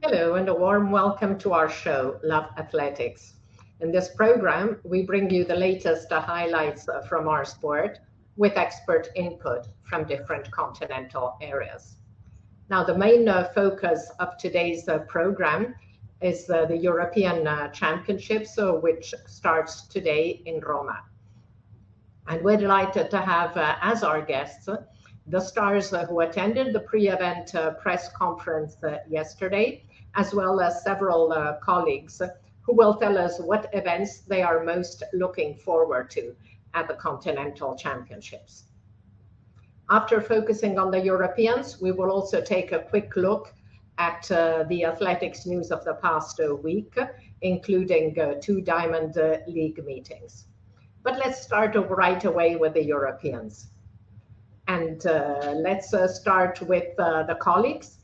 Hello, and a warm welcome to our show, Love Athletics. In this program, we bring you the latest highlights from our sport with expert input from different continental areas. Now, the main focus of today's program is the European Championships, which starts today in Roma. And we're delighted to have as our guests the stars who attended the pre-event press conference yesterday, as well as several colleagues who will tell us what events they are most looking forward to at the Continental Championships. After focusing on the Europeans, we will also take a quick look at the athletics news of the past week, including two Diamond League meetings. But let's start right away with the Europeans. And let's start with the colleagues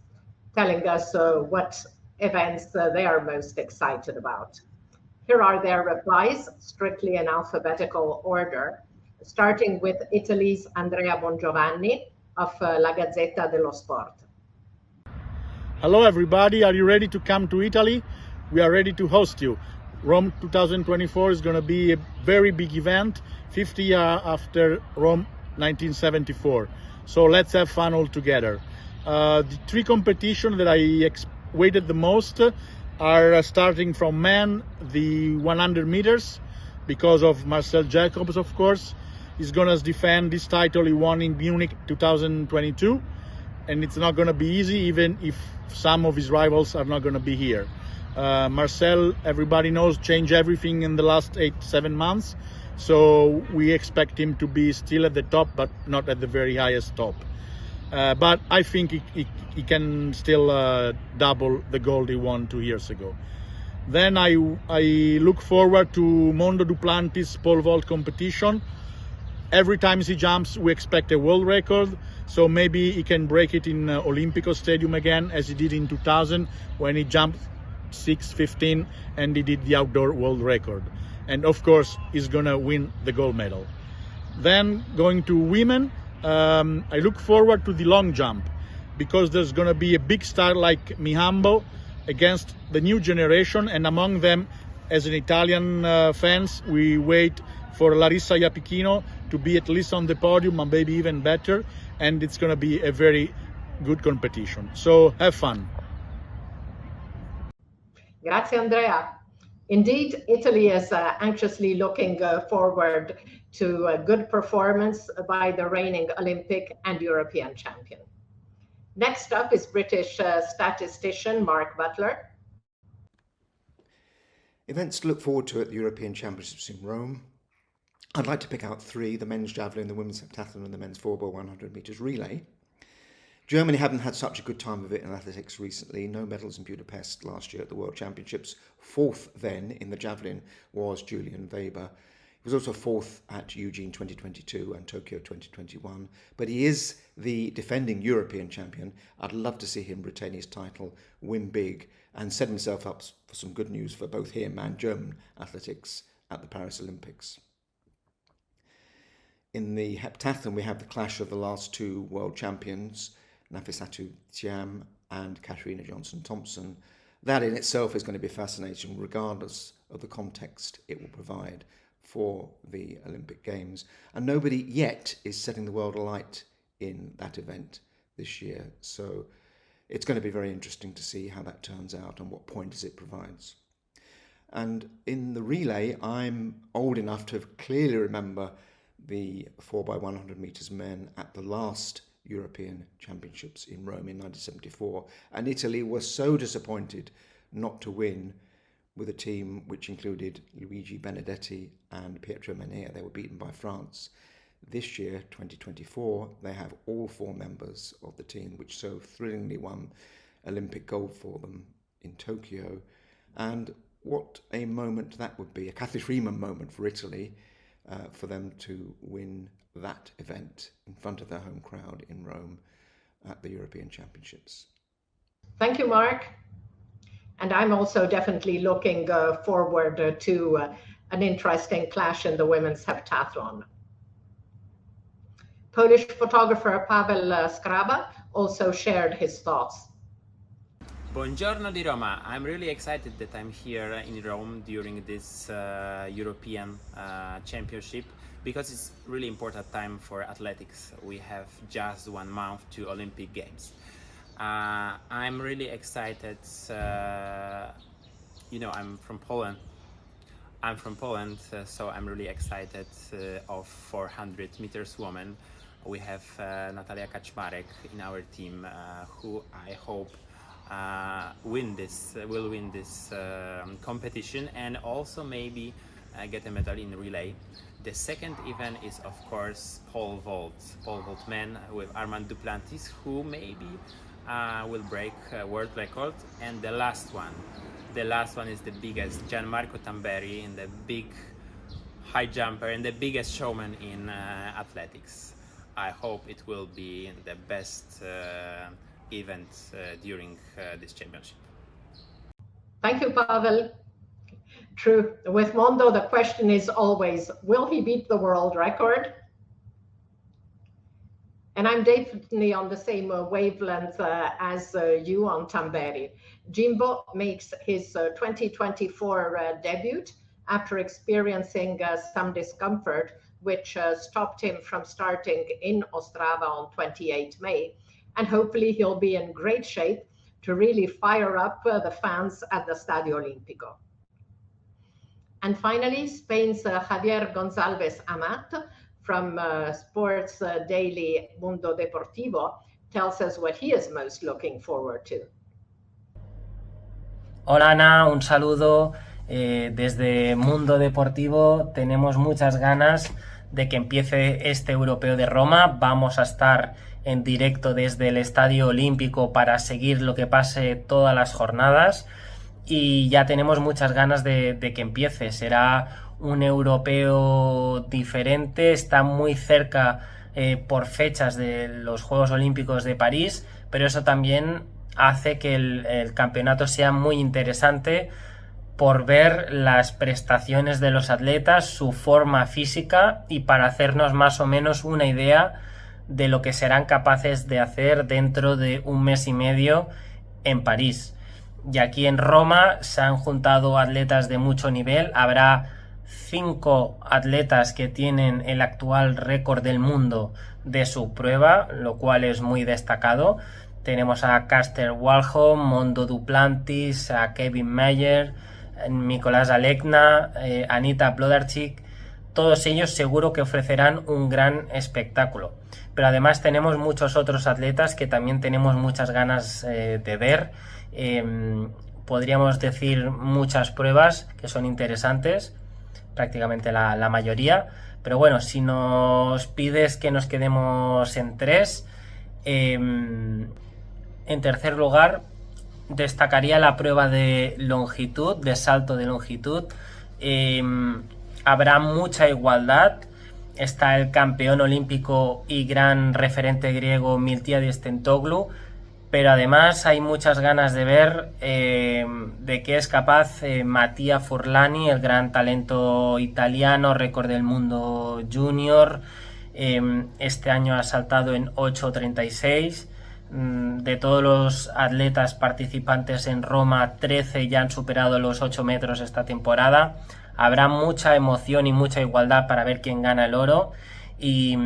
telling us what events they are most excited about. Here are their replies, strictly in alphabetical order, starting with Italy's Andrea Bongiovanni of La Gazzetta dello Sport. Hello everybody, are you ready to come to Italy? We are ready to host you. Rome 2024 is going to be a very big event, 50 years after Rome 1974. So let's have fun all together. The three competitions that I waited the most are starting from men, the 100 meters, because of Marcel Jacobs, of course. He's going to defend this title he won in Munich 2022. And it's not going to be easy, even if some of his rivals are not going to be here. Marcel, everybody knows, changed everything in the last 8-7 months. So we expect him to be still at the top, but not at the very highest top. But I think he can still double the gold he won 2 years ago. Then I look forward to Mondo Duplantis pole vault competition. Every time he jumps, we expect a world record. So maybe he can break it in Olimpico Stadium again, as he did in 2000, when he jumped 6:15 and he did the outdoor world record. And of course, he's gonna win the gold medal. Then going to women, I look forward to the long jump, because there's gonna be a big star like Mihambo against the new generation, and among them, as an Italian fans, we wait for Larissa Iapichino to be at least on the podium, and maybe even better, and it's going to be a very good competition. So have fun. Grazie, Andrea. Indeed, Italy is anxiously looking forward to a good performance by the reigning Olympic and European champion. Next up is British statistician Mark Butler. Events to look forward to at the European Championships in Rome. I'd like to pick out three: the men's javelin, the women's heptathlon, and the men's 4x100 metres relay. Germany haven't had such a good time of it in athletics recently. No medals in Budapest last year at the World Championships. Fourth then in the javelin was Julian Weber. He was also fourth at Eugene 2022 and Tokyo 2021. But he is the defending European champion. I'd love to see him retain his title, win big, and set himself up for some good news for both him and German athletics at the Paris Olympics. In the heptathlon, we have the clash of the last two world champions, Nafissatou Thiam and Katarina Johnson-Thompson. That in itself is going to be fascinating, regardless of the context it will provide for the Olympic Games. And nobody yet is setting the world alight in that event this year. So it's going to be very interesting to see how that turns out and what pointers it provides. And in the relay, I'm old enough to clearly remember the 4x100 metres men at the last European Championships in Rome in 1974. And Italy was so disappointed not to win, with a team which included Luigi Benedetti and Pietro Menea. They were beaten by France. This year, 2024, they have all four members of the team, which so thrillingly won Olympic gold for them in Tokyo. And what a moment that would be, a Cathy Freeman moment for Italy, for them to win that event in front of their home crowd in Rome at the European Championships. Thank you, Mark. And I'm also definitely looking forward to an interesting clash in the women's heptathlon. Polish photographer Paweł Skraba also shared his thoughts. Buongiorno di Roma. I'm really excited that I'm here in Rome during this European Championship because it's really important time for athletics. We have just 1 month to Olympic Games. I'm really excited. I'm from Poland. So I'm really excited of 400 meters woman. We have Natalia Kaczmarek in our team, who I hope will win this competition and also maybe get a medal in relay. The second event is of course pole vault men with Armand Duplantis, who maybe will break a world record. And the last one is the biggest, Gianmarco Tamberi, and the big high jumper and the biggest showman in athletics. I hope it will be the best event during this championship. Thank you, Pavel. True. With Mondo, the question is always, will he beat the world record? And I'm definitely on the same wavelength as you on Tamberi. Jimbo makes his 2024 debut after experiencing some discomfort, which stopped him from starting in Ostrava on 28 May. And hopefully he'll be in great shape to really fire up the fans at the Stadio Olimpico. And finally, Spain's Javier González Amat from sports daily Mundo Deportivo tells us what he is most looking forward to. Hola Ana, un saludo desde Mundo Deportivo. Tenemos muchas ganas de que empiece este Europeo de Roma. Vamos a estar en directo desde el Estadio Olímpico para seguir lo que pase todas las jornadas y ya tenemos muchas ganas de que empiece. Será un europeo diferente, está muy cerca por fechas de los Juegos Olímpicos de París, pero eso también hace que el campeonato sea muy interesante por ver las prestaciones de los atletas, su forma física y para hacernos más o menos una idea de lo que serán capaces de hacer dentro de 1 mes y medio en París. Y aquí en Roma se han juntado atletas de mucho nivel. Habrá 5 atletas que tienen el actual récord del mundo de su prueba, lo cual es muy destacado. Tenemos a Caster Waldholm, Mondo Duplantis, a Kevin Mayer, Nicolás Alekna, Anita Blodarczyk. Todos ellos seguro que ofrecerán un gran espectáculo. Pero además tenemos muchos otros atletas que también tenemos muchas ganas de ver. Podríamos decir muchas pruebas que son interesantes, prácticamente la mayoría. Pero bueno, si nos pides que nos quedemos en 3, en tercer lugar destacaría la prueba de longitud, de salto de longitud. Habrá mucha igualdad. Está el campeón olímpico y gran referente griego Miltiades Tentoglou, pero además hay muchas ganas de ver de qué es capaz Mattia Furlani, el gran talento italiano, récord del mundo junior. Este año ha saltado en 8.36. De todos los atletas participantes en Roma, 13 ya han superado los 8 metros esta temporada. Habrá mucha emoción y mucha igualdad para ver quién gana el oro y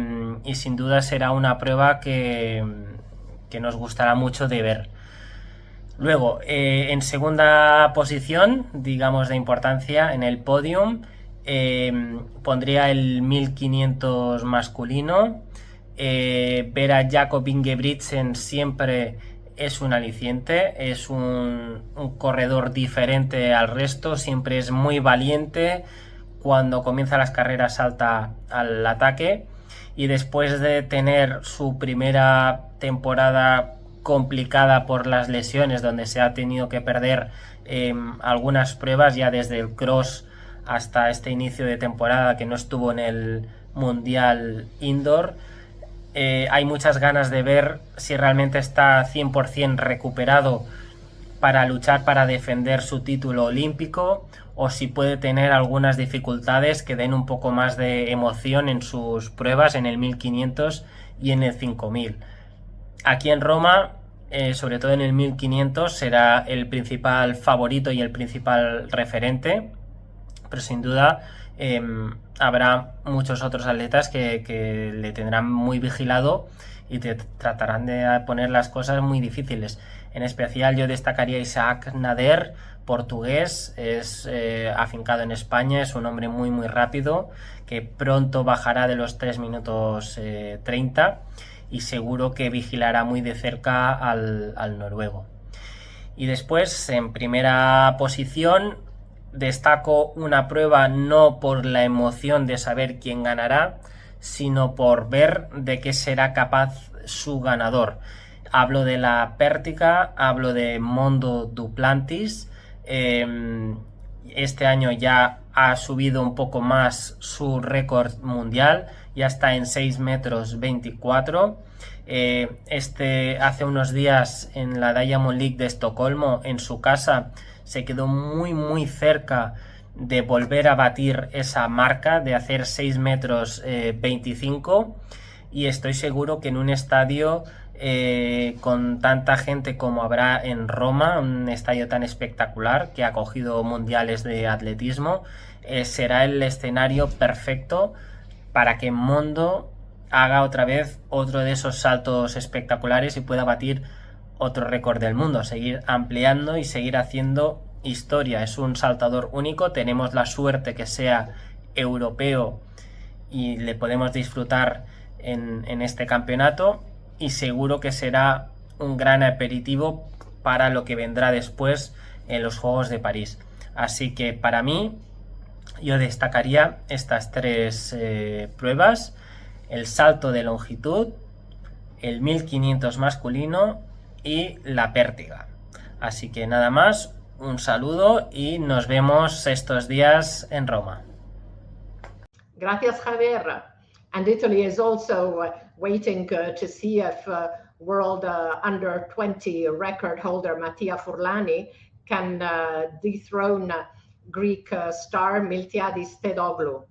sin duda será una prueba que nos gustará mucho de ver. Luego, en segunda posición, digamos de importancia, en el podium, pondría el 1500 masculino. Ver a Jakob Ingebrigtsen siempre es un aliciente, es un corredor diferente al resto, siempre es muy valiente, cuando comienza las carreras salta al ataque y después de tener su primera temporada complicada por las lesiones, donde se ha tenido que perder algunas pruebas ya desde el cross hasta este inicio de temporada que no estuvo en el Mundial Indoor, hay muchas ganas de ver si realmente está 100% recuperado para luchar para defender su título olímpico o si puede tener algunas dificultades que den un poco más de emoción en sus pruebas en el 1500 y en el 5000. Aquí en Roma sobre todo en el 1500, será el principal favorito y el principal referente, pero sin duda habrá muchos otros atletas que le tendrán muy vigilado y te tratarán de poner las cosas muy difíciles. En especial yo destacaría a Isaac Nader, portugués, es afincado en España, es un hombre muy rápido que pronto bajará de los 3 minutos 30 y seguro que vigilará muy de cerca al noruego. Y después, en primera posición, destaco una prueba no por la emoción de saber quién ganará, sino por ver de qué será capaz su ganador. Hablo de la pértiga, hablo de Mondo Duplantis. Este año ya ha subido un poco más su récord mundial, ya está en 6 metros 24. Hace unos días en la Diamond League de Estocolmo, en su casa, se quedó muy cerca de volver a batir esa marca de hacer 6 metros 25, y estoy seguro que en un estadio con tanta gente como habrá en Roma, un estadio tan espectacular que ha acogido mundiales de atletismo, será el escenario perfecto para que Mondo haga otra vez otro de esos saltos espectaculares y pueda batir otro récord del mundo, seguir ampliando y seguir haciendo historia. Es un saltador único, tenemos la suerte que sea europeo y le podemos disfrutar en este campeonato, y seguro que será un gran aperitivo para lo que vendrá después en los Juegos de París. Así que para mí yo destacaría estas 3 pruebas: el salto de longitud, el 1500 masculino y la pértiga. Así que nada más, un saludo y nos vemos estos días en Roma. Gracias, Javier. And Italy is also waiting to see if world under 20 record holder Mattia Furlani can dethrone Greek star Miltiadis Theodoglou.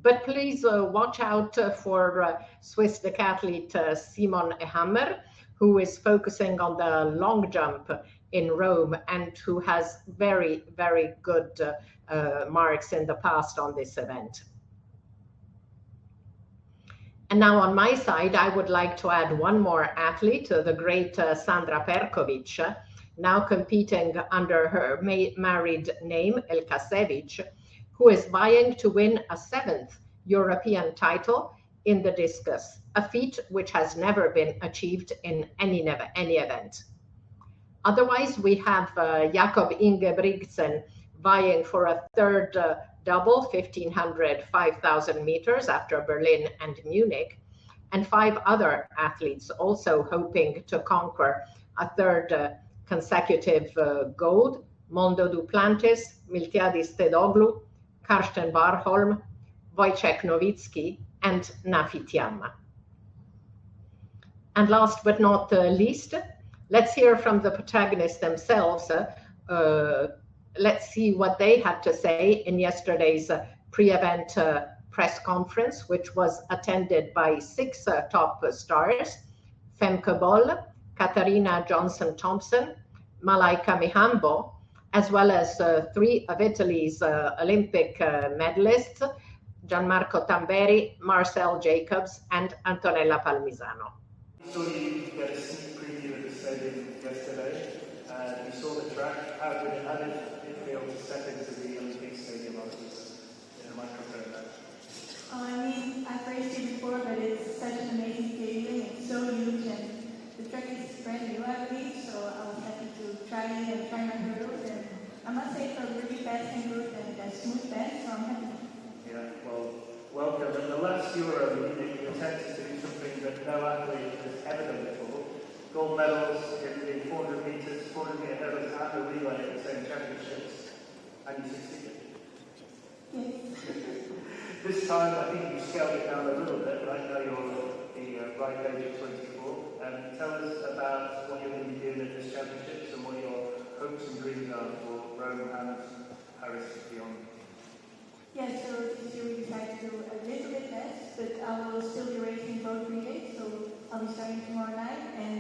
But please watch out for Swiss decathlete Simon Ehammer, who is focusing on the long jump in Rome and who has very good marks in the past on this event. And now on my side, I would like to add one more athlete, the great Sandra Perkovic, now competing under her married name, Elka Sevic, who is vying to win a 7th European title in the discus, a feat which has never been achieved in any event. Otherwise, we have Jakob Ingebrigtsen vying for a 3rd double, 1500, 5000 meters after Berlin and Munich, and 5 other athletes also hoping to conquer a 3rd consecutive gold: Mondo Duplantis, Miltiadis Theodoglou, Karsten Warholm, Wojciech Nowicki, and Nafi Tiam. And last but not least, let's hear from the protagonists themselves. Let's see what they had to say in yesterday's pre-event press conference, which was attended by 6 top stars: Femke Bol, Katarina Johnson-Thompson, Malaika Mihambo, as well as 3 of Italy's Olympic medalists: Gianmarco Tamberi, Marcel Jacobs, and Antonella Palmisano. We saw you get a sneak preview of the stadium yesterday. You saw the track. How did it feel to step into the Olympic Stadium in a microphone? I mean, I've raced it before, but it's such an amazing feeling. It's so huge, and the track is brand new, I believe, so I was happy to try it and try my hurdles. And I must say, it felt really fast and good and smooth bend, so I'm happy. Yeah, well, welcome. In the last Euro, you attempted to do something that no athlete has ever done before. Gold medals in the 400 metres, 400 metre hurdles and the relay at the same championships, and you succeeded. Yes. This time, I think you scaled it down a little bit, right? Now you're the right age of 24. Tell us about what you're going to be doing at this championships and what your hopes and dreams are for Rome and Paris and beyond. Yeah, so this year we decided to do a little bit less, but I will still be racing both relays, so I'll be starting tomorrow night, and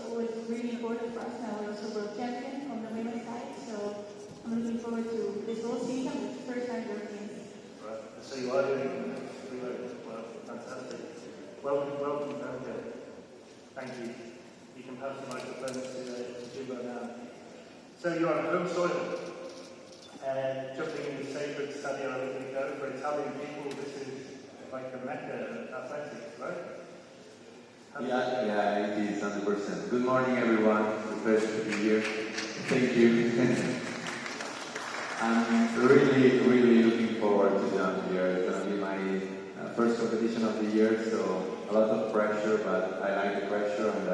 always really important for us. Now we're also world champion on the women's side, so I'm looking forward to this whole season with first-time Europeans. Right. So you are doing well, fantastic. Welcome, Andrea. Thank you. You can pass the microphone to Jimbo now. So you're on home soil, and jumping in the sacred Stadio Olimpico for Italian people. This is like a mecca of athletics, right? Yeah, it is 100%. Good morning, everyone. It's a pleasure to be here. Thank you. I'm really looking forward to jump here. It's going to be my first competition of the year, so a lot of pressure, but I like the pressure, and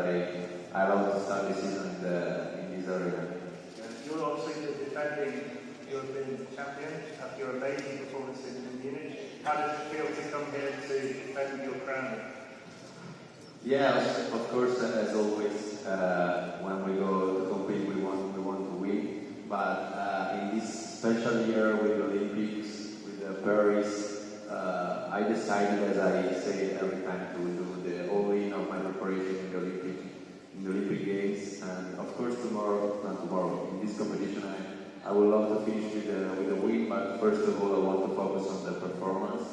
I love to start the season in this arena. You're obviously the defending European champion after your amazing performance in Munich. How does it feel to come here to defend your crown? Yeah, of course, as always, when we go to compete, we want to win. But in this special year with the Olympics, with Paris, I decided, as I say every time, to do the all-in of my preparation in the Olympic Games. And of course, not tomorrow, in this competition, I would love to finish with a win. But first of all, I want to focus on the performance.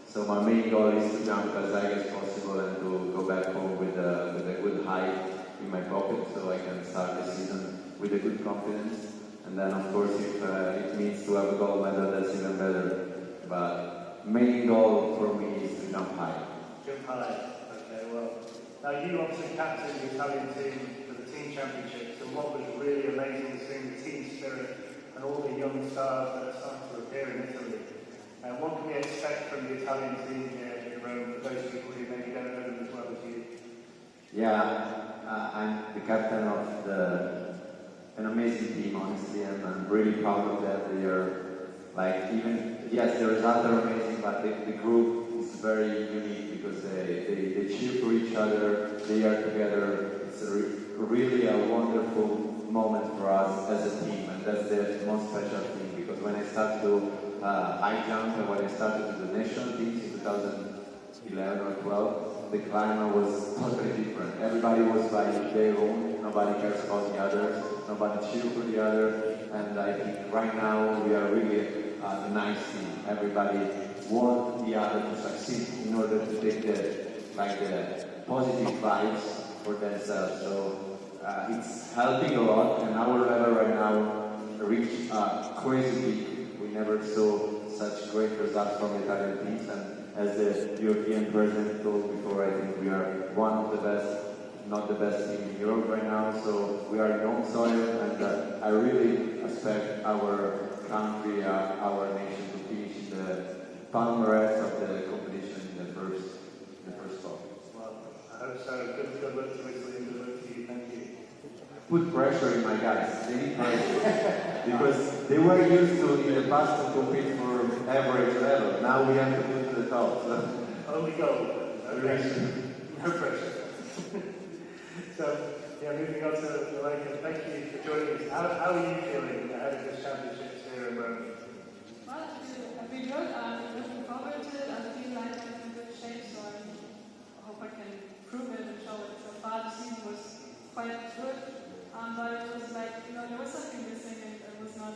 So my main goal is to jump as high as possible and to go back home with a good height in my pocket, so I can start the season with a good confidence. And then, of course, if it means to have a gold medal, that's even better. But main goal for me is to jump high. Jump high. Okay. Well, now you obviously captained the Italian team for the team championships, and what was really amazing is seeing the team spirit and all the young stars that are starting to appear in Italy. What can we expect from the Italian team here in Rome, for those people who maybe don't know them as well as you? Yeah, I'm the captain of an amazing team, honestly, and I'm really proud of that. They are, yes, the results are amazing, but the group is very unique because they cheer for each other, they are together. It's really a wonderful moment for us as a team, and that's the most special thing, because when I started to high jump, and when I started with the national teams in 2011 or 12, the climate was totally different. Everybody was by their own, nobody cares about the others, nobody cheers for the other, and I think right now we are really a nice team. Everybody wants the other to succeed in order to take the positive vibes for themselves. So it's helping a lot, and our level right now reached crazy peak. We never saw such great results from Italian teams, and as the European president told before, I think we are one of the best, not the best team in Europe right now, so we are in home soil, and I really expect our country, our nation to finish in the palmarès of the competition in the first spot. Well, I hope so. Good luck to Italy and good luck to you. Thank you. Put pressure in my guys. They need pressure because they were used to in the past to compete for average level. Now we have to go to the top. So. Only goal. No pressure. No pressure. So, moving on to the Leica. Thank you for joining us. How are you feeling ahead of the championships here in Rome? Well, I feel good. I'm looking forward to it. I feel like I'm in good shape, so I hope I can prove it and show it. So far, the season was quite good. But it was there was something missing, and it was not,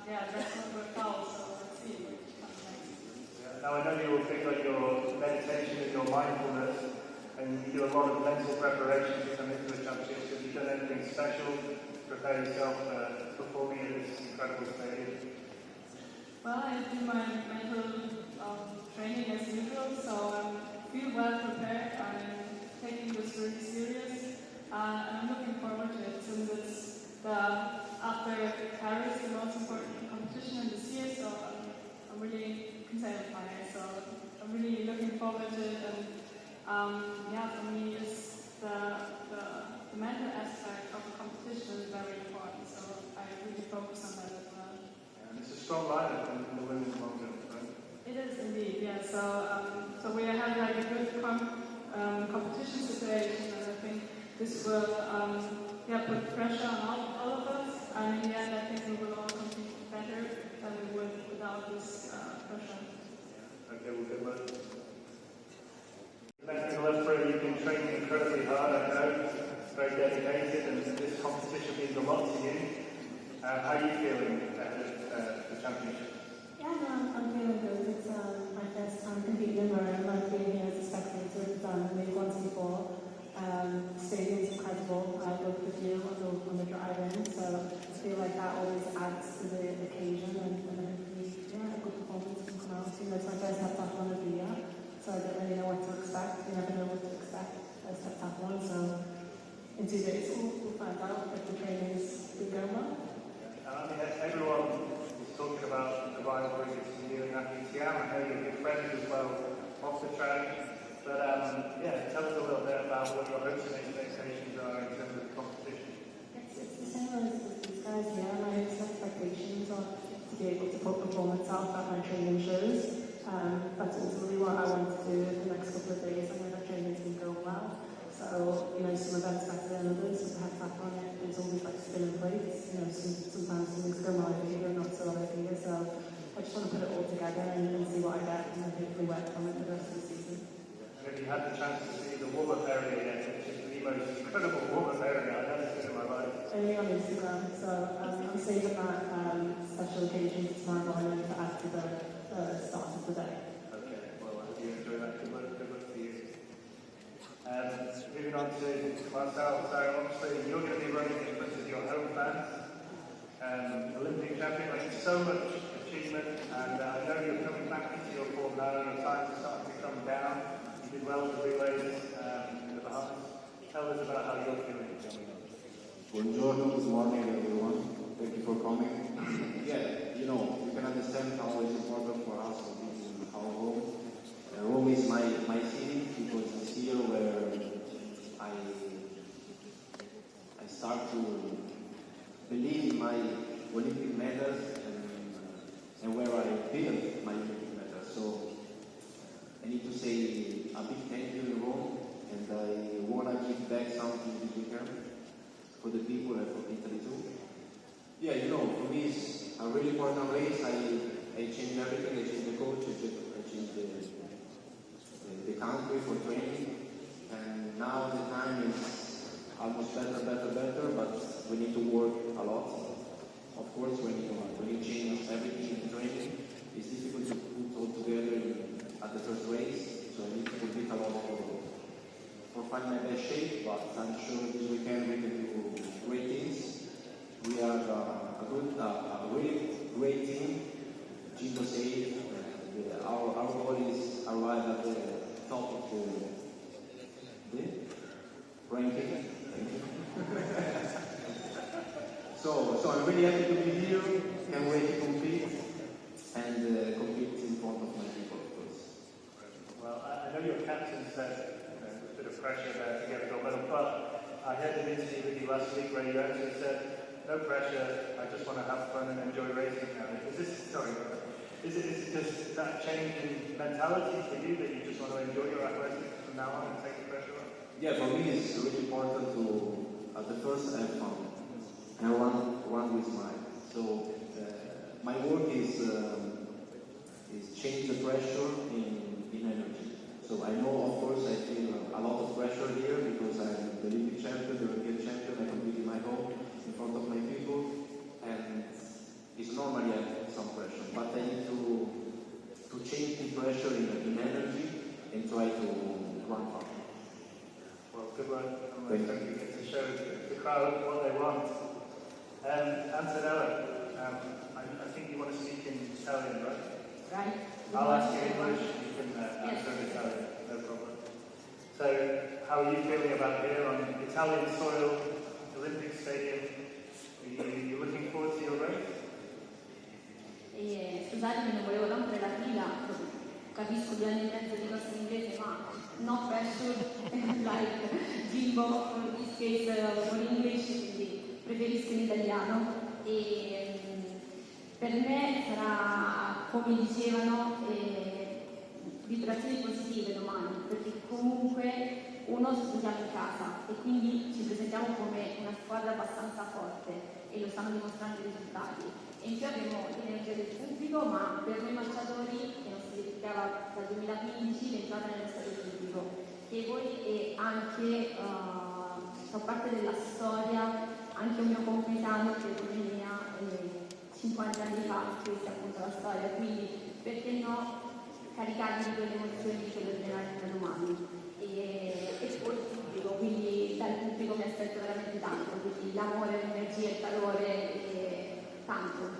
that's not worked out, so let's see what comes next. Yeah. Now, I know you will pick on your meditation and your mindfulness, and you do a lot of mental preparation to come into the championships. Have you done anything special to prepare yourself for performing at this incredible stage? Well, I do my mental training as usual, so I feel well prepared. I'm taking this really serious. And I'm looking forward to it, since it's after Paris, the most important competition in this year, so I'm really content with my hair, so I'm really looking forward to it, and for me, the mental aspect of the competition is very important, so I really focus on that as well. And it's a strong lineup in the women's long jump, right? It is indeed, yeah, so we have a good competition situation, and I think this will put pressure on all of us, and in the end I think we will all compete better than we would without this pressure. Yeah. Okay, well, good luck. Left foot, you've been training incredibly hard, I know. motivated, and this competition means a lot to you. How are you feeling ahead of the championship? Yeah, no, I'm feeling good. It's my first time competing in Rome. I've been here as a spectator. I've done maybe once before. Stadium's incredible. I worked with you on the drive-in, so I feel like that always adds to the occasion, and hopefully, yeah, a good performance can come out. You know, it's my first heptathlon of the year, so I don't really know what to expect. You never know what to expect as heptathlon, so in 2 days we'll find out if the training's been going well. I mean, everyone is talking about the rivalry between you and Nathalie Thiam. I know you're good friends as well off the track. But yeah, tell us a little bit about what your hopes and expectations are in terms of the competition. It's the same as these guys here. My expectations are to be able to put performance out that my training shows. That's ultimately what I want to do in the next couple of days. I know that training's been going well. So, you know, some events better than others. With the heptathlon, there's always like spinning plates. You know, sometimes things go my way and not so my way. So I just want to put it all together and see what I get, and hopefully work from it the rest of the season. Have you had the chance to see the warm-up area yet, which is the most incredible warm-up area I've ever seen in my life? Only on Instagram, so I'm saving that special occasion for tomorrow morning for after the start of the day. Okay, well, I hope you enjoy that. Good luck to you. Moving on to Marcel, so obviously you're going to be running in front of your home fans. Olympic champion, like so much achievement, and I know you're coming back into your form now, your times are starting to come down. You did well with relays in the Bahamas. Tell us about how you're feeling coming up. Buongiorno, good morning everyone. Thank you for coming. Yeah, you know, you can understand how it's important for us to be in our home. Rome is my city because it's here where I start to believe in my Olympic medals and where I build my Olympic medals. So I need to say a big thank you in Rome, and I want to give back something this weekend for the people and for Italy too. Yeah, you know, for me it's a really important race. I changed everything. I changed the coach, I changed the country for training, and now the time is almost better, but we need to work a lot. Of course, when you change everything in training, it's difficult to put all together at the first race, so I need to compete a lot for find my best shape, but I'm sure this weekend we can do great things. We have a really great team. Jimbo said our goal is arrive at the top of the ranking. So I'm really happy to be here. Can't wait to compete and compete in front of my people, of course. Well, I know your captain said there's a bit of pressure there to get a gold medal, but I heard an interview with you last week where you actually said, no pressure, I just want to have fun and enjoy racing now. Is it just that change in mentality for you that you just want to enjoy your athletics from now on and take the pressure off? Yeah, for me it's really important to, at the first, have fun and run with smile. So my work is change the pressure in energy. So I know, of course, I feel a lot of pressure here because I'm the Olympic champion, the European champion. I compete in my home in front of my people, and it's normally I have some pressure, but I need to change the pressure in energy and try to run far. Well, good luck. I hope you get to show the crowd what they want. Antonella, I think you want to speak in Italian, right? Right. I'll ask you English, you can answer in Italian, no problem. So, how are you feeling about here on Italian soil, Olympic Stadium? Are you looking forward to your race? Scusatemi, non volevo rompere la fila, capisco 2 anni e mezzo di corso in inglese, ma no pressure, like Jimbo, in this case for English, quindi preferisco l'italiano. E per me sarà, come dicevano, vibrazioni positive domani, perché comunque uno ci giochiamo in casa e quindi ci presentiamo come una squadra abbastanza forte e lo stanno dimostrando i risultati. E in più abbiamo l'energia del pubblico, ma per noi marciatori, che non si verificava dal 2015, l'entrata nello stadio olimpico, che voi è anche fa parte della storia, anche un mio compleanno che mia 50 anni fa scrisse appunto la storia, quindi perché no caricarmi di quelle emozioni che lo generare da domani. E poi il pubblico, quindi dal pubblico mi aspetto veramente tanto, quindi l'amore, l'energia, il calore, tanto.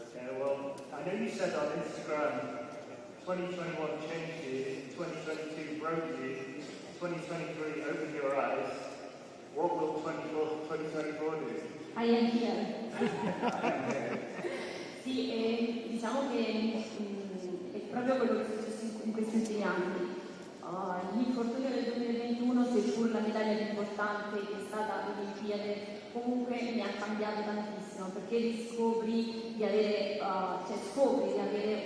Okay, well, I know you said on Instagram 2021 changed you, 2022 broke you, 2023 opened your eyes. What will 2024 do? I am here. Sì, diciamo che è proprio quello che è successo in questi ultimi anni. L'infortunio del 2021, seppur la medaglia più importante che è stata l'Olimpiade, comunque mi ha cambiato tantissimo, perché scopri di avere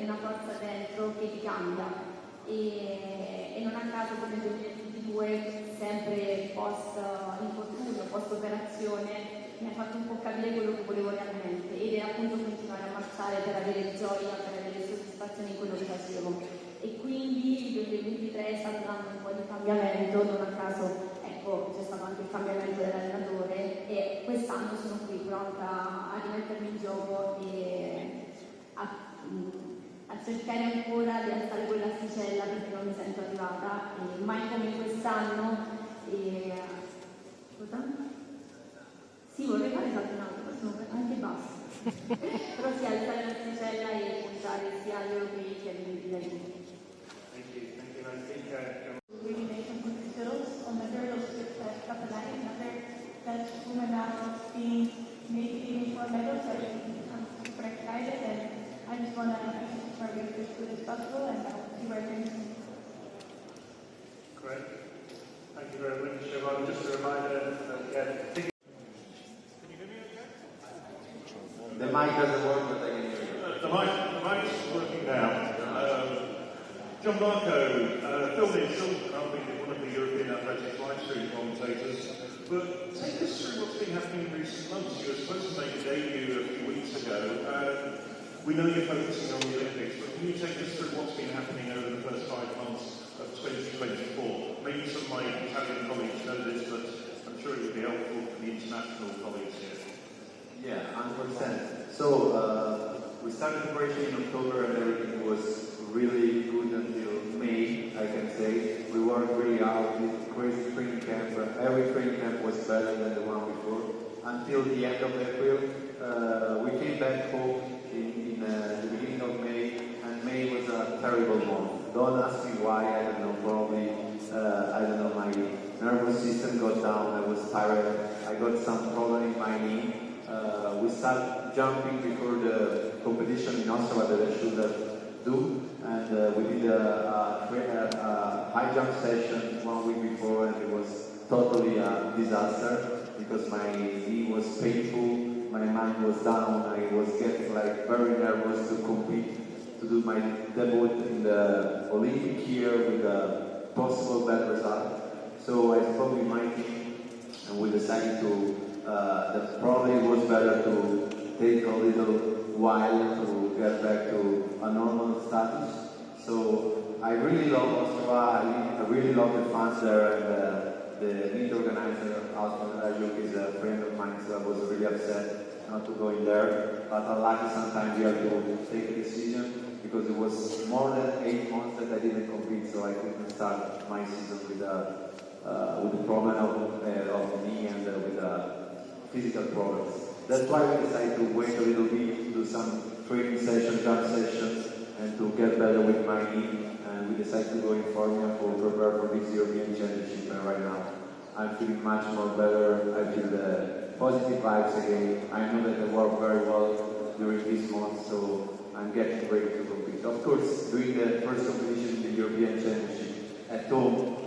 una forza dentro che ti cambia. E non a caso come nel 2022, sempre post infortunio, post operazione, mi ha fatto un po' capire quello che volevo realmente, ed è appunto continuare a marciare per avere gioia, per avere soddisfazione in quello che facevo. E quindi il 2023 è stato dando un po' di cambiamento, non a caso ecco c'è stato anche il cambiamento dell'allenatore, e quest'anno sono qui pronta a rimettermi in gioco e a cercare ancora di alzare quell'asticella, perché non mi sento arrivata, e mai come quest'anno. Scusa? Sì, vorrei fare esatto un altro, sono anche basso. Però sì, alzare l'asticella e puntare sia agli europei che agli olimpiadi. Really made some good skills on the hurdles with Kapanani, another Dutch woman now being maybe aiming for medals. I'm super excited, and I just want to try to get as good as possible, and I'll see where it brings me. Great. Thank you very much, everyone. Just a reminder that, The mic doesn't work, but I can hear you. The mic's working now. Gianmarco, Phil Mitchell, I've been one of the European Athletics live stream commentators, but take us through what's been happening in recent months. You were supposed to make a debut a few weeks ago. We know you're focusing on the Olympics, but can you take us through what's been happening over the first 5 months of 2024? Maybe some of my Italian colleagues know this, but I'm sure it would be helpful for the international colleagues here. Yeah, 100%. So we started preparation in October, and everything was really good until May, I can say. We worked really hard with crazy training camp. Every training camp was better than the one before. Until the end of April, we came back home in the beginning of May, and May was a terrible month. Don't ask me why, I don't know, probably, I don't know, my nervous system got down, I was tired, I got some problem in my knee. We started jumping before the competition in Ostrava that I should do, and we did a high jump session 1 week before, and it was totally a disaster because my knee was painful, my mind was down, I was getting like very nervous to compete, to do my debut in the Olympic year with a possible bad result. So I spoke with my team, and we decided to that probably it was better to take a little while to get back to a normal status. So I really love Ostrava, I really love the fans there, and the meet organizer, Alfred Rajuk, is a friend of mine, so I was really upset not to go in there. But unlucky sometimes you have to take a decision, because it was more than 8 months that I didn't compete, so I couldn't start my season with the problem of knee and with physical problems. That's why we decided to wait a little bit, to do some training sessions, jump sessions, and to get better with my knee. And we decided to go in Formula to prepare for this European Championship. And right now, I'm feeling much more better. I feel the positive vibes again. I know that I worked very well during this month, so I'm getting ready to compete. Of course, doing the first competition in the European Championship at home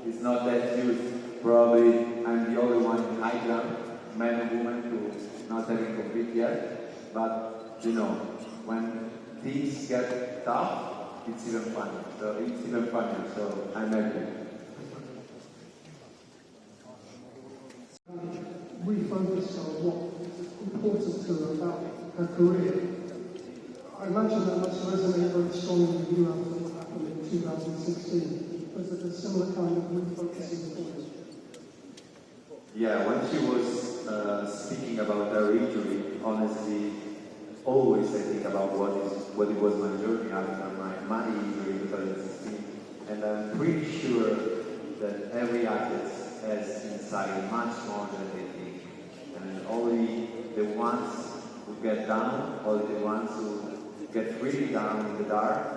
is not that huge. Probably I'm the only one in high jump, man and woman, who not having competed yet. But you know, when things get tough, it's even funnier. So I'm happy. Refocus on what's important to her about her career. I imagine that must resonate very strongly with you after what happened in 2016. Was it a similar kind of refocusing for you? Yeah, when she was speaking about her injury, honestly, always I think about what it was my journey after my injury in 2016, and I'm pretty sure that every athlete has inside much more than they think, and only the ones who get down, only the ones who get really down in the dark,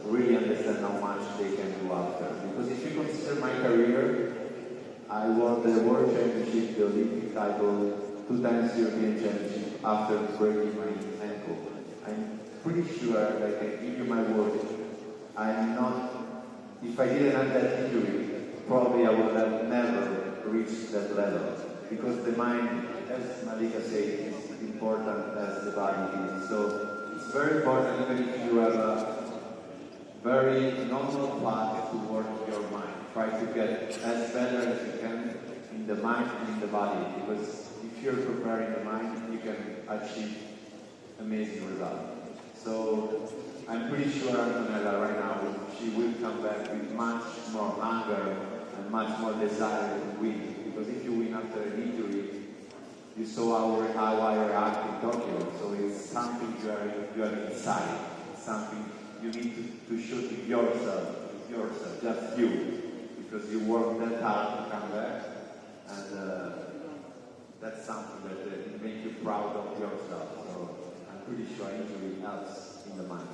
really understand how much they can do after. Because if you consider my career, I won the World Championship, the Olympic title, 2 times European Championship after breaking my ankle. I'm pretty sure that I can give you my word. I'm not, if I didn't have that injury, probably I would have never reached that level. Because the mind, as Malika said, is important as the body is. So it's very important even if you have a very normal path to work your mind. Try to get as better as you can in the mind and in the body, because if you're preparing the mind, you can achieve amazing results. So I'm pretty sure Antonella right now, she will come back with much more hunger and much more desire to win. Because if you win after an injury, you saw how I react in Tokyo. So it's something you are inside, it's something you need to show to yourself, just you. Because you work that hard to come back, and that's something that will make you proud of yourself. So I'm pretty sure injury helps in the mind.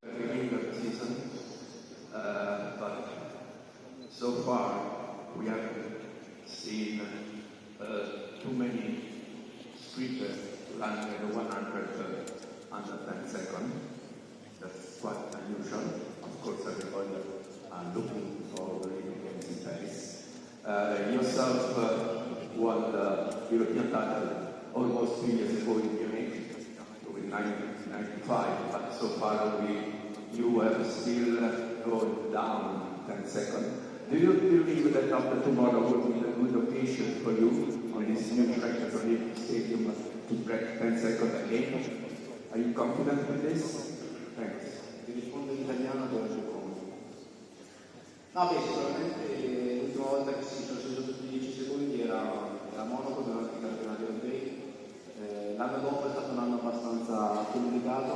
Beginning of the season, but so far we haven't seen too many sprinters run the 100 under 10 seconds. That's quite unusual. Of course, everybody looking for the Olympic Paris. Yourself won the European title almost 2 years ago in Munich, in 1995, but so far you have still gone down 10 seconds. Do you believe that after tomorrow will be a good occasion for you on this new track at Olympic Stadium to break 10 seconds again? Are you confident with this? Thanks. Ti rispondo in italiano e poi secondo. No, beh, sicuramente l'ultima volta che si sono sceso tutti i 10 secondi era a Monaco durante i campionati europei. L'anno dopo è stato un anno abbastanza complicato,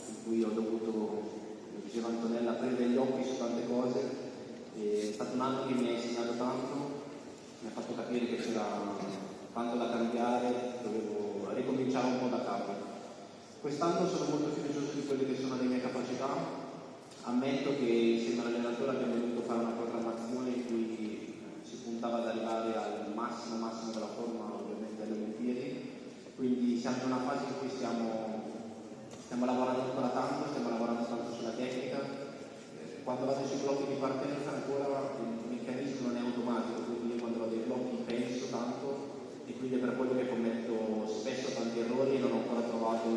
in cui ho dovuto, come diceva Antonella, prendere gli occhi su tante cose. È stato un anno che mi ha insegnato tanto, mi ha fatto capire che c'era tanto da cambiare, dovevo ricominciare un po' da capo. Quest'anno sono molto fiducioso di quelle che sono le mie capacità. Ammetto che insieme all'allenatore abbiamo dovuto fare una programmazione in cui si puntava ad arrivare al massimo della forma, ovviamente alle Olimpiadi. Quindi siamo in una fase in cui stiamo lavorando ancora tanto, stiamo lavorando tanto sulla tecnica. Quando vado sui blocchi di partenza ancora il meccanismo non è automatico, quindi io quando vado ai blocchi penso tanto e quindi è per quello che commetto spesso tanti errori e non ho ancora trovato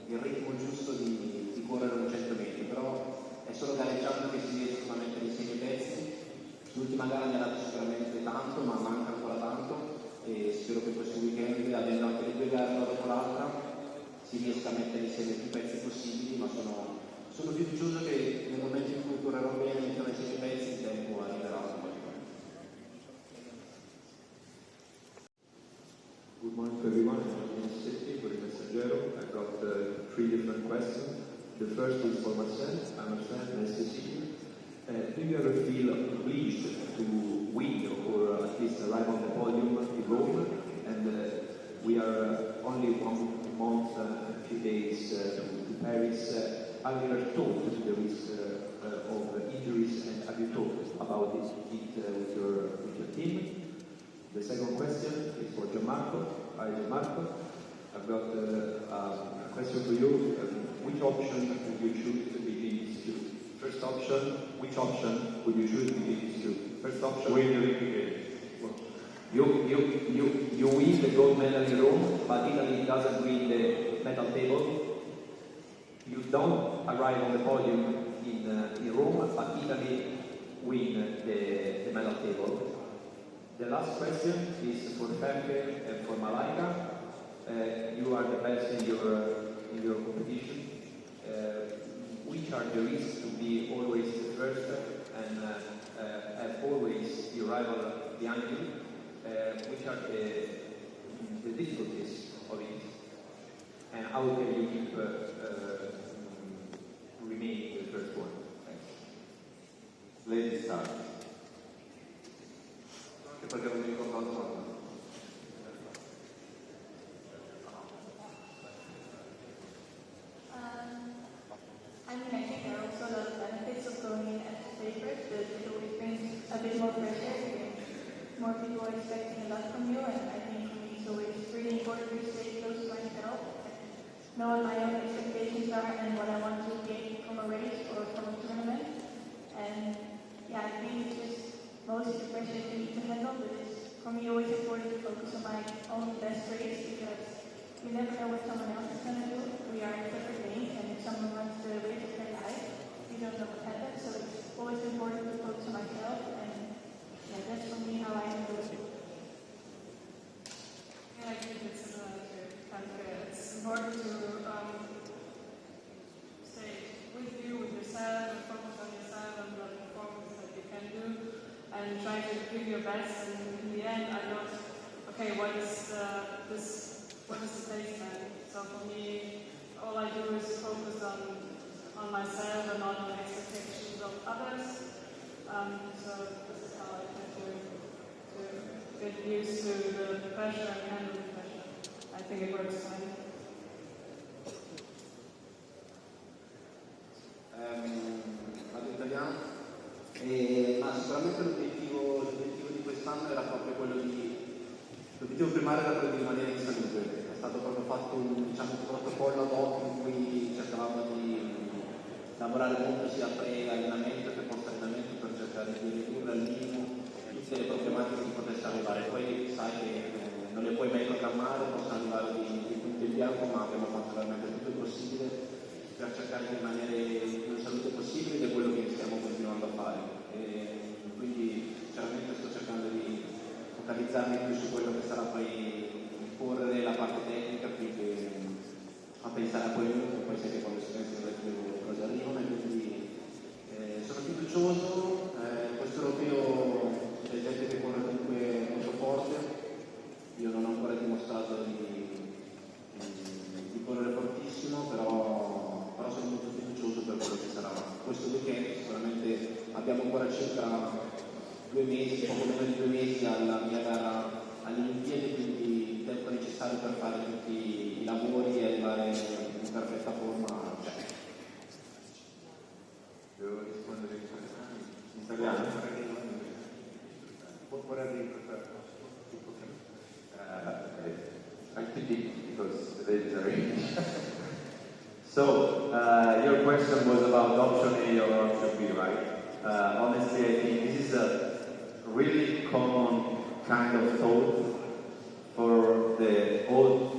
il ritmo giusto di correre un 100 metri, però è solo gareggiando che si riescono a mettere insieme i pezzi. L'ultima gara mi ha dato sicuramente tanto, ma manca ancora tanto e spero che questo weekend, avendo anche le 2 gare una dopo l'altra, si riesca a mettere insieme più pezzi possibili, ma sono fiducioso che nel momento in cui correrò bene e metterò insieme i pezzi il tempo arriverà. Good morning to everyone. My name is Siti, for the Messaggero. I've got 3 different questions. The first is for Marcel. Marcel, nice to see you. Do you ever feel obliged to win or at least arrive on the podium in Rome? And we are only 1 month, a few days to Paris. Have you ever thought the risk of injuries, and have you thought about it with your team? The second question is for Gianmarco. Hi Gianmarco. I've got a question for you. Which option would you choose between these two? First option, which option would you choose between these two? First option, win the Olympic Games. You win the gold medal in Rome, but Italy doesn't win the medal table. You don't arrive on the podium in Rome, but Italy win the medal table. The last question is for Pepe and for Malaika. You are the best in your competition. Which are the risks to be always the first and have always the the angle, which are the difficulties of it, and how can you keep remaining the first one? Thanks. Ladies start. Anche perché non mi ricordo la domanda. I mean, I think there are also a lot of benefits of going in as favorites, but it always brings a bit more pressure because more people are expecting a lot from you, and I think for me it's always really important to stay close to myself, know what my own expectations are and what I want to gain from a race or from a tournament. And yeah, I think it's just mostly the pressure you need to handle, but it's for me always important to focus on my own best race because you never know what someone else is going to do. We are in separate lanes, and if someone wants to race of their life, you don't know what happens. So it's always important to focus on myself, and yeah, that's for me how I handle it. Yeah, I think it's similar to Andrea. It's important to stay with you, with yourself, and focus on yourself and the performance that you can do, and try to give your best. And in the end, I know, okay, what is the placement? So for me, all I do is focus on myself and on the expectations of others. So this is how I try to get used to the pressure and handle the pressure. I think it works fine. Vado italiano. Ma sicuramente l'obiettivo di quest'anno era proprio quello l'obiettivo primario era quello di rimanere in salute. È stato proprio fatto un protocollo ad hoc in cui cercavamo di lavorare molto sia pre-allenamento che post-allenamento per cercare di ridurre al minimo tutte le problematiche che potessero arrivare. Poi sai che non le puoi mai programmare, possono arrivare di punto in bianco, ma abbiamo fatto veramente tutto il possibile per cercare di rimanere il più in salute possibile ed è quello che stiamo continuando a fare. Quindi sinceramente sto cercando di focalizzarmi più su quello che sarà poi correre la parte tecnica più che a pensare a quello, poi sai che quando si pensa alle più cose arrivano, e quindi sono fiducioso. Questo europeo c'è gente che corre comunque molto forte, io non ho ancora dimostrato di correre fortissimo, però sono molto fiducioso per quello che sarà questo weekend. Sicuramente abbiamo ancora circa 2 mesi, poco meno di 2 mesi alla mia gara alle Olimpiadi, quindi il tempo necessario per fare tutti i lavori e arrivare in perfetta forma c'è. Devo rispondere in italiano? Whatever you prefer. I think because the ladies are English. So, your question was about option A or option B, right? Honestly, I think this is a really common kind of thought for the old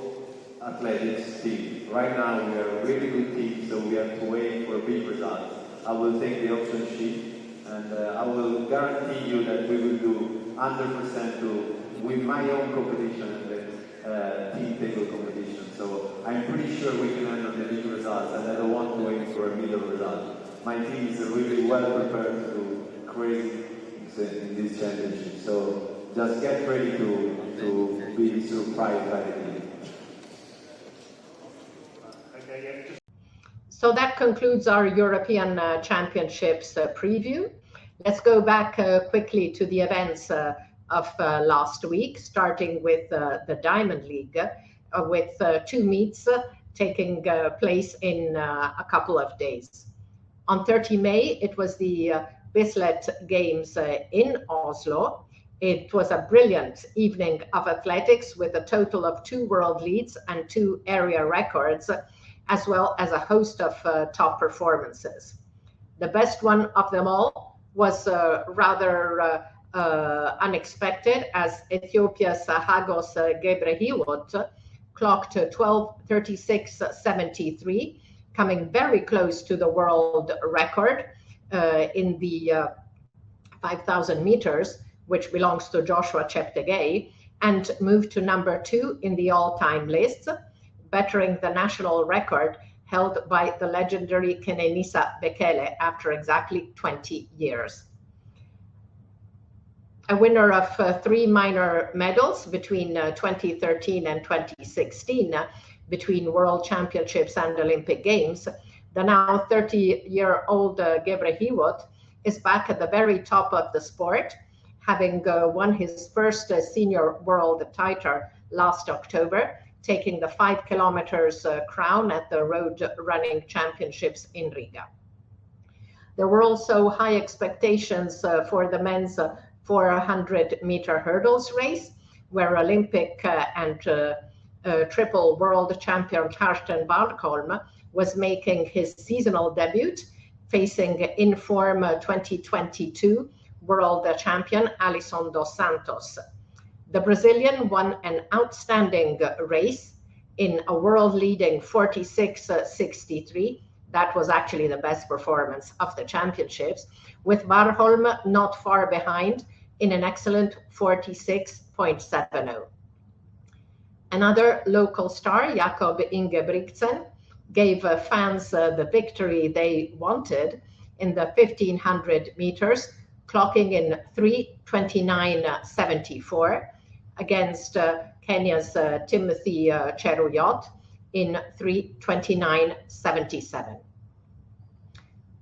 athletics team. Right now, we are a really good team, so we have to wait for big results. I will take the option sheet, and I will guarantee you that we will do 100% to win my own competition and the team table competition. So I'm pretty sure we can handle the big results, and I don't want to aim for a middle result. My team is really well prepared to do crazy things in this championship. So just get ready to be surprised by the team. So that concludes our European Championships preview. Let's go back quickly to the events of last week, starting with the Diamond League, with 2 meets taking place in a couple of days. On 30 May, it was the Bislett Games in Oslo. It was a brilliant evening of athletics with a total of 2 world leads and 2 area records, as well as a host of top performances. The best one of them all was rather unexpected, as Ethiopia's Hagos Gebrehiwot clocked 12:36.73, coming very close to the world record in the 5,000 meters, which belongs to Joshua Cheptegei, and moved to number 2 in the all-time list, bettering the national record held by the legendary Kenenisa Bekele after exactly 20 years. a winner of 3 minor medals between 2013 and 2016, between World Championships and Olympic Games, the now 30-year-old Gebre Hiwot is back at the very top of the sport, having won his first senior world title last October, taking the 5 kilometers crown at the Road Running Championships in Riga. There were also high expectations for the men's 400-meter hurdles race, where Olympic and triple world champion Karsten Warholm was making his seasonal debut, facing in-form 2022 world champion Alison dos Santos. The Brazilian won an outstanding race in a world-leading 46.63. That was actually the best performance of the championships, with Warholm not far behind in an excellent 46.70. Another local star, Jakob Ingebrigtsen, gave fans the victory they wanted in the 1500 meters, clocking in 3:29.74 against Kenya's Timothy Cheruyot in 3:29.77.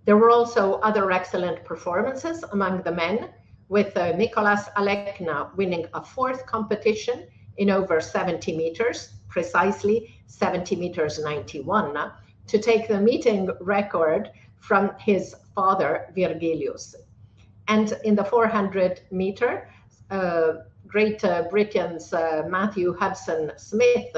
There were also other excellent performances among the men, with Nicolas Alekna winning a 4th competition in over 70 meters, precisely 70 meters 91, to take the meeting record from his father, Virgilius. And in the 400 meter, Great Britain's Matthew Hudson Smith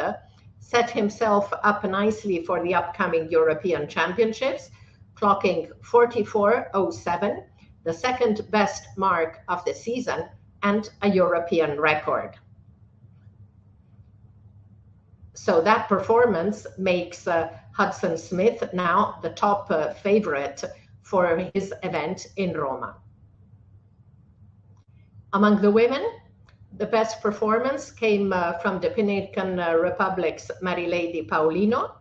set himself up nicely for the upcoming European Championships, clocking 44.07, the second best mark of the season and a European record. So that performance makes Hudson Smith now the top favorite for his event in Roma. Among the women, the best performance came from the Dominican Republic's Marilady Paulino,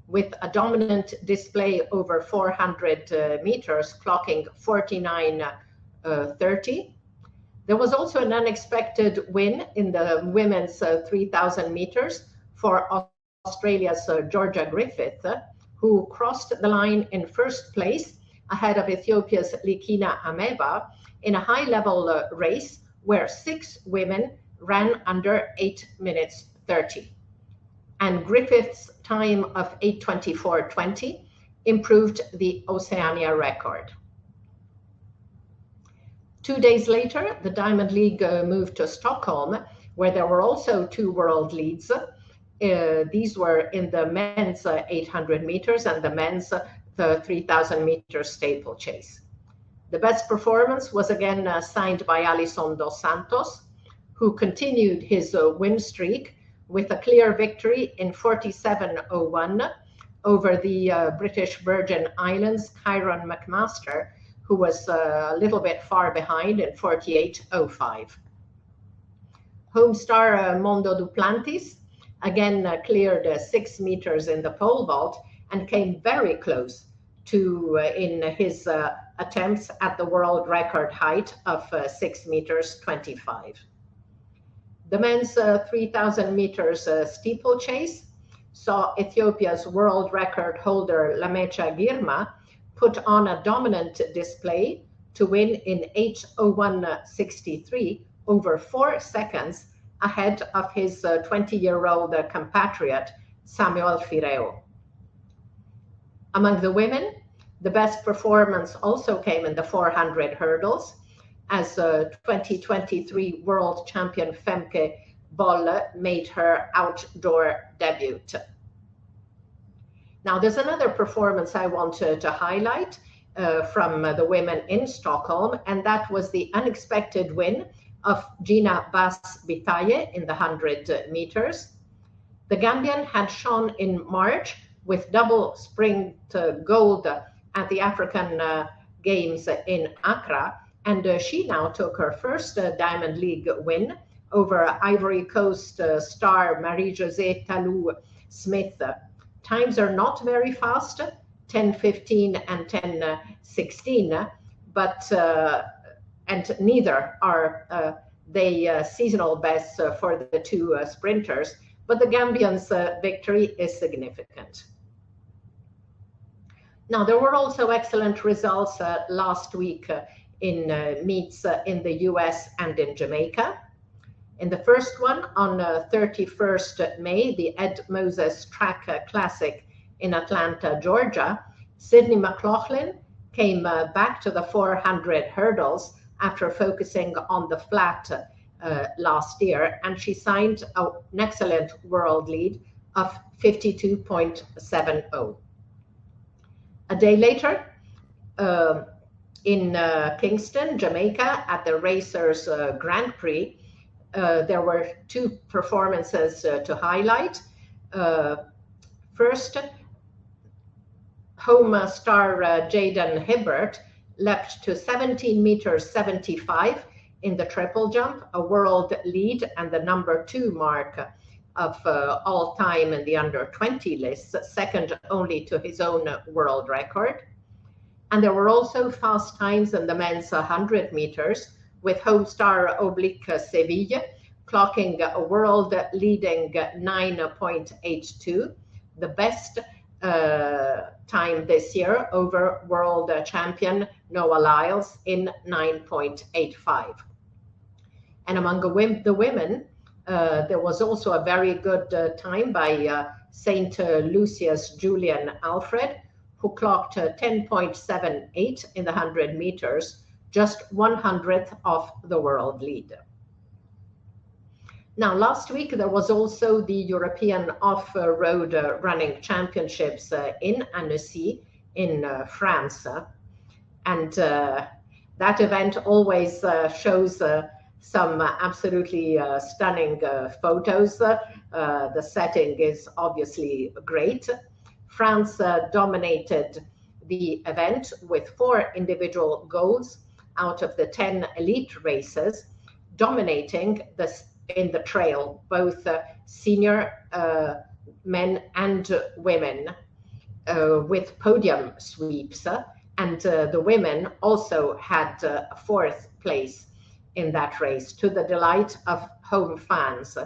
with a dominant display over 400 meters, clocking 49.30. There was also an unexpected win in the women's 3,000 meters for Australia's Georgia Griffith, who crossed the line in first place ahead of Ethiopia's Likina Ameba in a high-level race where 6 women ran under 8 minutes 30. And Griffith's time of 8:24.20 improved the Oceania record. 2 days later, the Diamond League moved to Stockholm, where there were also 2 world leads. These were in the men's 800 meters and the men's 3,000 meter steeplechase. The best performance was again signed by Alison dos Santos, who continued his win streak with a clear victory in 47.01 over the British Virgin Islands' Kyron McMaster, who was a little bit far behind in 48.05. Homestar Mondo Duplantis again cleared 6 meters in the pole vault and came very close to in his attempts at the world record height of 6 meters 25. The men's 3,000 meters steeplechase saw Ethiopia's world record holder Lamecha Girma put on a dominant display to win in 8:01.63, over 4 seconds ahead of his 20-year-old compatriot Samuel Fireo. Among the women, the best performance also came in the 400 hurdles, as 2023 world champion Femke Bolle made her outdoor debut. Now, there's another performance I want to highlight from the women in Stockholm, and that was the unexpected win of Gina Bass Bitaye in the 100 meters. The Gambian had shone in March with double sprint gold at the African Games in Accra, and she now took her first Diamond League win over Ivory Coast star Marie-Josée Talou Smith. Times are not very fast, 10:15 and 10:16, but and neither are they seasonal bests for the two sprinters, but the Gambians' victory is significant. Now, there were also excellent results last week in meets in the US and in Jamaica. In the first one, on 31st May, the Ed Moses Track Classic in Atlanta, Georgia, Sydney McLaughlin came back to the 400 hurdles after focusing on the flat last year, and she signed an excellent world lead of 52.70. A day later, in Kingston, Jamaica, at the Racers Grand Prix, there were two performances to highlight. First, home star Jaden Hibbert leapt to 17 meters 75 in the triple jump, a world lead and the #2 mark of all time in the under 20 list, second only to his own world record. And there were also fast times in the men's 100 meters, with home star Oblique Sevilla clocking a world leading 9.82, the best time this year over world champion Noah Lyles in 9.85. And among the women, there was also a very good time by St. Lucia's Julian Alfred, who clocked 10.78 in the 100 meters, just 100th of the world lead. Now, last week, there was also the European Off-Road Running Championships in Annecy in France. And that event always shows some absolutely stunning photos. The setting is obviously great. France dominated the event with 4 individual golds out of the 10 elite races, dominating in the trail, both senior men and women, with podium sweeps. And the women also had 4th place in that race, to the delight of home fans.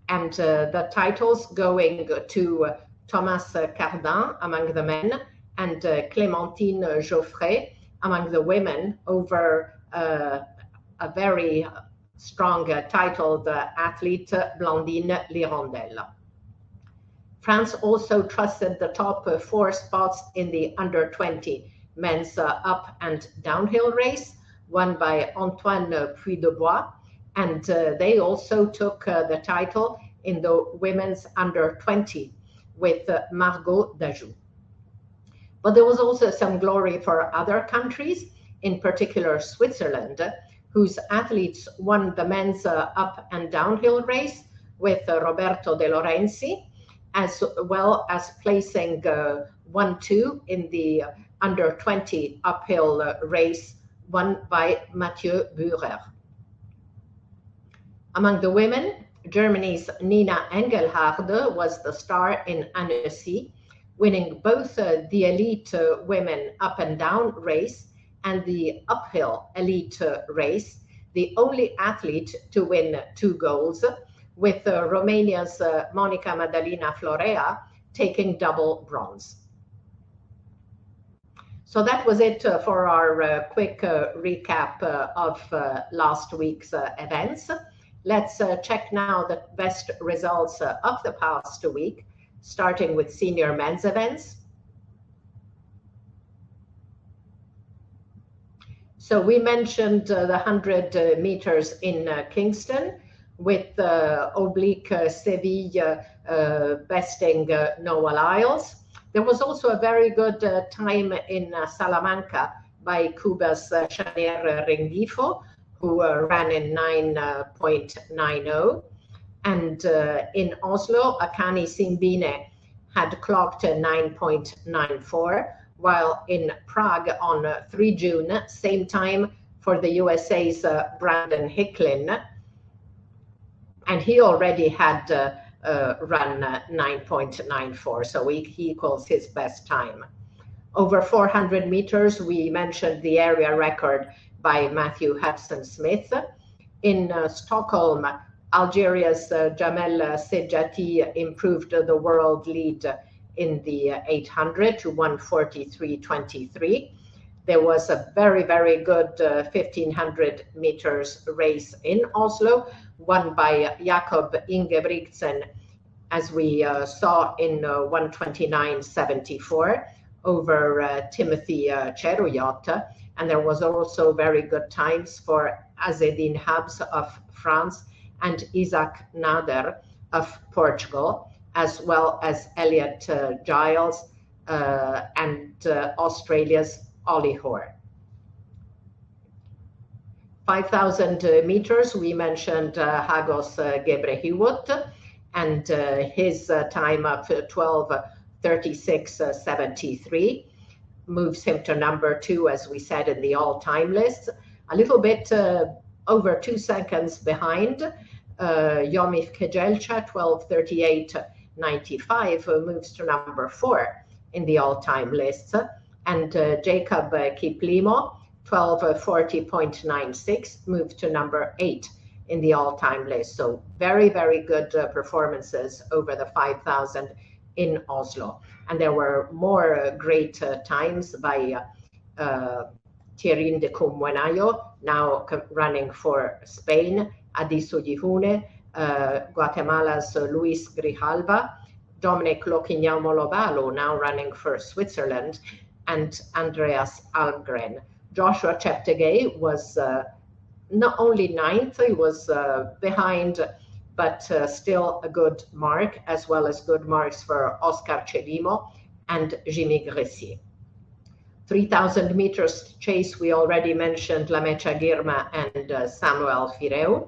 And the titles going to Thomas Cardin among the men and Clémentine Geoffrey among the women over a very strong titled athlete, Blandine Lirondelle. France also trusted the top 4 spots in the under 20 men's up and downhill race, won by Antoine Puy-de-Bois, and they also took the title in the women's under 20 with Margot Dajou. But there was also some glory for other countries, in particular Switzerland, whose athletes won the men's up and downhill race with Roberto De Lorenzi, as well as placing 1-2 in the under 20 uphill race won by Mathieu Buhrer. Among the women, Germany's Nina Engelhard was the star in Annecy, winning both the elite women up and down race and the uphill elite race, the only athlete to win 2 golds, with Romania's Monica Madalina Florea taking double bronze. So that was it for our quick recap of last week's events. Let's check now the best results of the past week, starting with senior men's events. So we mentioned the 100 meters in Kingston, with Oblique Sevilla besting Noah Lyles. There was also a very good time in Salamanca by Cuba's Chanier Rengifo, who ran in 9.90. And in Oslo, Akani Simbine had clocked 9.94, while in Prague on 3 June, same time for the USA's Brandon Hicklin, and he already had run 9.94, so he equals his best time. Over 400 meters, we mentioned the area record by Matthew Hudson Smith. In Stockholm, Algeria's Jamel Sejati improved the world lead in the 800 to 1:43.23. There was a very, very good 1500 meters race in Oslo, won by Jakob Ingebrigtsen, as we saw in 1:29.74 over Timothy Cheruiyot. And there was also very good times for Azzedine Habs of France and Isaac Nader of Portugal, as well as Elliot Giles and Australia's Ollie Hoare. 5,000 meters, we mentioned Hagos Gebrehiwot and his time of 12:36.73 moves him to number 2, as we said, in the all-time list. A little bit over 2 seconds behind Yomif Kejelcha, 12:38.95, moves to number 4 in the all-time list. And Jacob Kiplimo, 12:40.96, moved to number 8 in the all-time list. So very, very good performances over the 5,000 in Oslo. And there were more great times by Thierry de Comuenayo, now running for Spain, Adisu Dihune, Guatemala's Luis Grijalva, Dominic Loquignano-Lobalo, now running for Switzerland, and Andreas Almgren. Joshua Cheptegei was not only 9th, he was behind, but still a good mark, as well as good marks for Oscar Chelimo and Jimmy Gressier. 3,000 meters chase, we already mentioned Lamecha Girma and Samuel Fireu.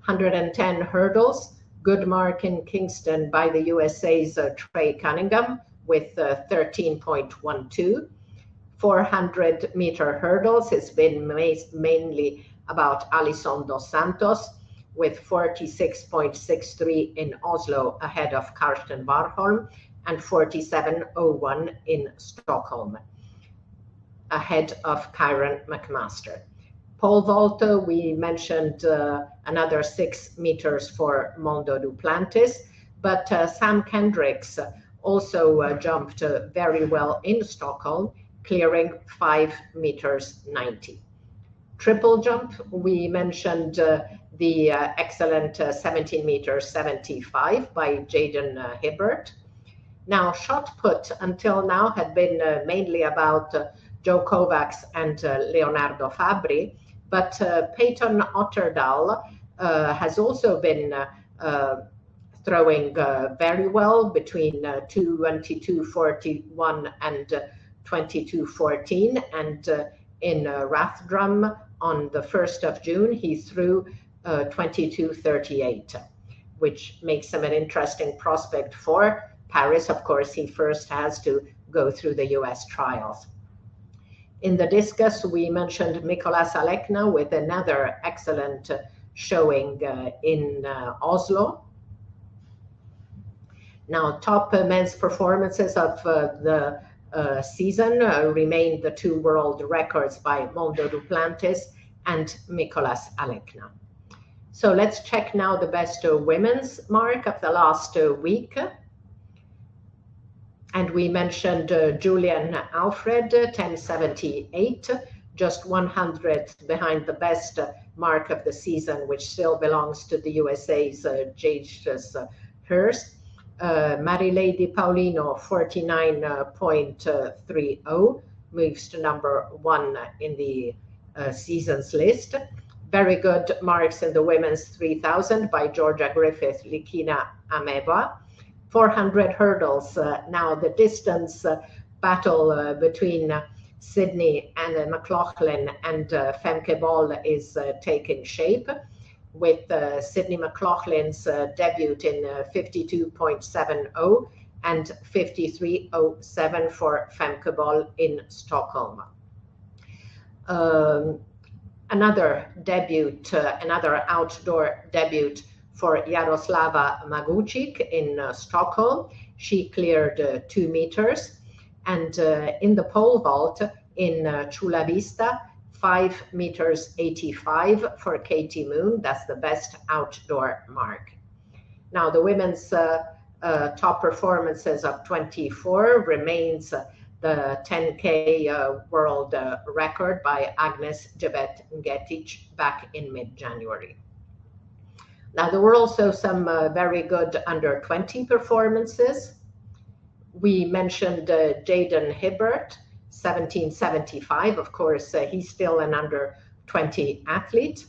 110 hurdles, good mark in Kingston by the USA's Trey Cunningham with 13.12. 400 meter hurdles has been mainly about Alison dos Santos with 46.63 in Oslo ahead of Karsten Warholm and 47.01 in Stockholm ahead of Kyron McMaster. Pole vault, we mentioned another 6 meters for Mondo Duplantis, but Sam Kendricks also jumped very well in Stockholm, clearing 5 meters 90. Triple jump, we mentioned the excellent 17 meters 75 by Jaden Hibbert. Now, shot put until now had been mainly about Joe Kovacs and Leonardo Fabri, but Peyton Otterdal has also been throwing very well between 22:41 and 22:14, and in Rathdrum on the 1st of June he threw 22:38, which makes him an interesting prospect for Paris. Of course, he first has to go through the US trials. In the discus, we mentioned Mikolas Alekna with another excellent showing in Oslo. Now, top men's performances of the season remained the 2 world records by Mondo Duplantis and Mikolas Alekna. So let's check now the best women's mark of the last week. And we mentioned Julian Alfred, 10:78, just 100 behind the best mark of the season, which still belongs to the USA's Jages Hurst. Marilady Paulino, 49.30, moves to number 1 in the season's list. Very good marks in the women's 3,000 by Georgia Griffith, Likina Ameba. 400 hurdles. Now the distance battle between Sydney and McLaughlin and Femke Bol is taking shape, with Sydney McLaughlin's debut in 52.70 and 53.07 for Femke Bol in Stockholm. Another debut, another outdoor debut for Jaroslava Magucic in Stockholm. She cleared 2 meters. And in the pole vault in Chula Vista, 5 meters 85 for Katie Moon. That's the best outdoor mark. Now the women's top performances of 24 remains the 10K world record by Agnes Jebet-Ngetic back in mid-January. Now there were also some very good under 20 performances. We mentioned Jaden Hibbert, 1775. Of course, he's still an under 20 athlete.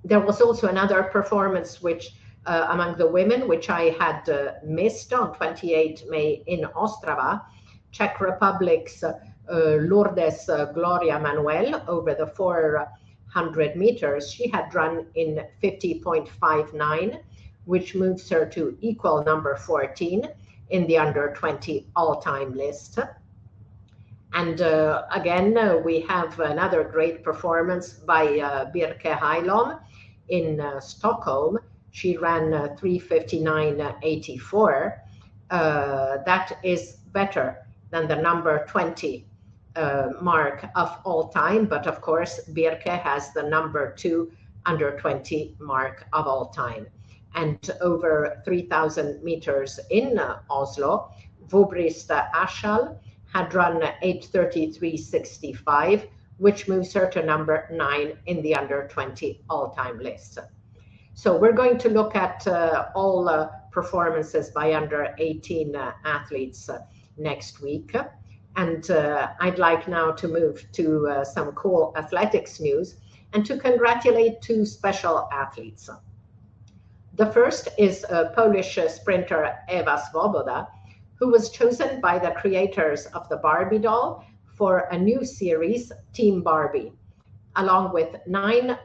There was also another performance which among the women, which I had missed on 28 May in Ostrava. Czech Republic's Lourdes Gloria Manuel over the 400 meters. She had run in 50.59, which moves her to equal number 14 in the under 20 all-time list. And again, we have another great performance by Birke Heilom in Stockholm. She ran 3:59.84. That is better than the number 20 mark of all time. But of course, Birke has the number 2 under 20 mark of all time. And over 3,000 meters in Oslo, Vobrist Ashal had run 8:33.65, which moves her to number 9 in the under 20 all-time list. So we're going to look at all performances by under 18 athletes next week. And I'd like now to move to some cool athletics news and to congratulate 2 special athletes. The first is Polish sprinter Ewa Swoboda, who was chosen by the creators of the Barbie doll for a new series, Team Barbie, along with 9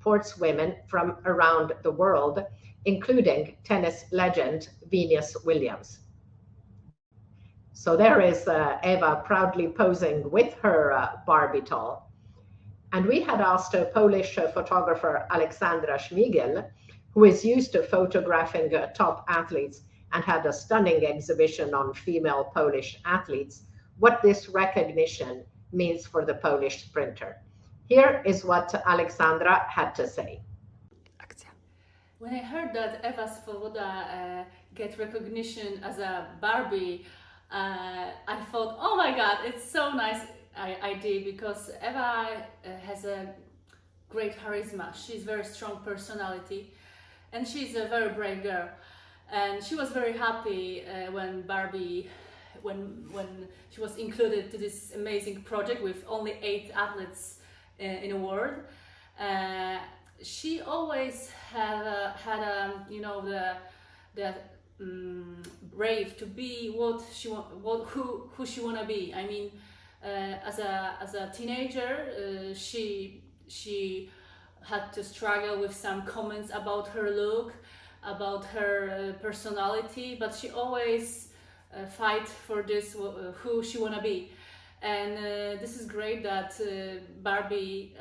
sportswomen from around the world, including tennis legend Venus Williams. So there is Ewa proudly posing with her Barbie doll. And we had asked Polish photographer Aleksandra Schmigel, who is used to photographing top athletes and had a stunning exhibition on female Polish athletes, what this recognition means for the Polish sprinter. Here is what Aleksandra had to say. When I heard that Ewa Swoboda get recognition as a Barbie, I thought, oh my God, it's so nice idea, because Ewa has a great charisma. She's very strong personality, and she's a very brave girl. And she was very happy when Barbie, when she was included to this amazing project with only 8 athletes in the world. She always had you know, the brave to be what she who she wanna be. I mean, as a teenager, she had to struggle with some comments about her look, about her personality, but she always fight for this, who she wanna be. And this is great that Barbie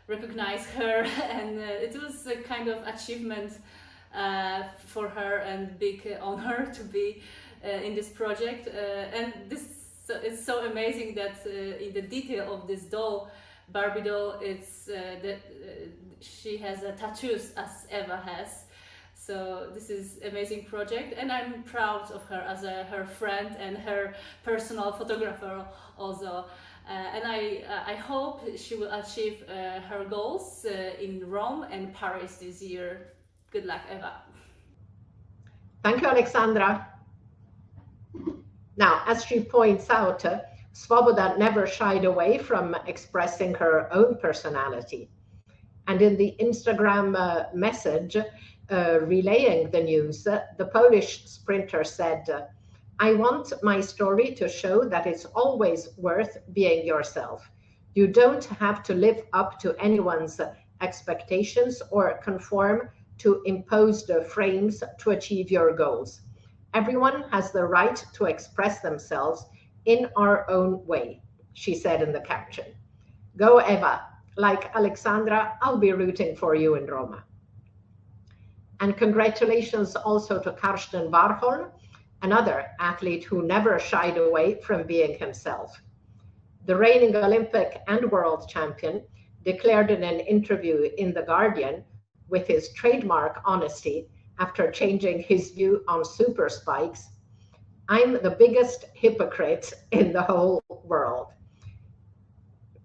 recognized her, and it was a kind of achievement for her and big honor to be in this project. And this is so amazing that in the detail of this doll, Barbie doll, it's that she has tattoos as Ewa has. So this is amazing project, and I'm proud of her as her friend and her personal photographer also. And I hope she will achieve her goals in Rome and Paris this year. Good luck, Ewa. Thank you, Aleksandra. Now, as she points out, Swoboda never shied away from expressing her own personality. And in the Instagram message relaying the news, the Polish sprinter said, "I want my story to show that it's always worth being yourself. You don't have to live up to anyone's expectations or conform to imposed frames to achieve your goals. Everyone has the right to express themselves in our own way," she said in the caption. Go, Ewa. Like Aleksandra, I'll be rooting for you in Roma. And congratulations also to Karsten Warhol, another athlete who never shied away from being himself. the reigning Olympic and world champion, declared in an interview in The Guardian, with his trademark honesty after changing his view on super spikes, "I'm the biggest hypocrite in the whole world."